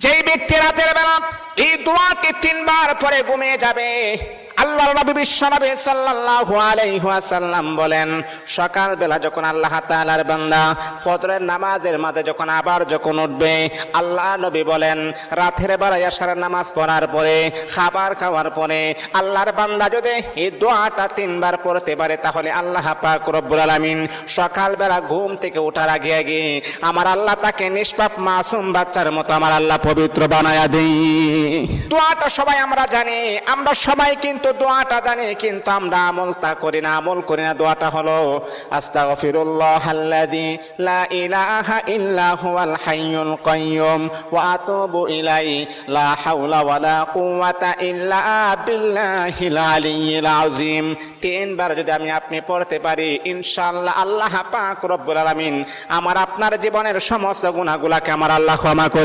যেই ব্যক্তি রাতের বেলা এই দোয়াটি 3 বার পরে ঘুমিয়ে যাবে, আল্লাহর নবী বিশ্বনবী সাল্লাল্লাহু আলাইহি ওয়াসাল্লাম বলেন, সকাল বেলা যখন আল্লাহ তাআলার বান্দা ফজরের নামাজের মাঝে যখন উঠবে, আল্লাহ নবী বলেন রাতের বেলা এশারের নামাজ পড়ার পরে, খাবার খাওয়ার পরে আল্লাহর বান্দা যদি এই দোয়াটা 3 বার পড়তে পারে, তাহলে আল্লাহ পাক রব্বুল আলামিন সকাল বেলা ঘুম থেকে ওঠার আগে আগে আমার আল্লাহ তাকে নিষ্পাপ মাসুম বাচ্চার মতো আমার আল্লাহ পবিত্র বানায়া দেই। দোয়াটা সবাই আমরা জানি, আমরা সবাই কিন্তু দোয়াটা জানি, কিন্তু আমরা আমল করি না। দোয়াটা হলো আস্তাগফিরুল্লাহাল্লাযী লা ইলাহা ইল্লা হুয়াল হাইয়ুল কাইয়্যুম ওয়া আতুবু ইলাইহি লা হাওলা ওয়ালা কুওয়াতা ইল্লা বিল্লাহিল আলিয়্যিল আযীম। 3 বার যদি আপনি পড়তে পারি, ইনশাআল্লাহ আল্লাহ পাক রব্বুল আলামিন আমার আপনার জীবনের সমস্ত গুনাহগুলোকে আমার আল্লাহ ক্ষমা করে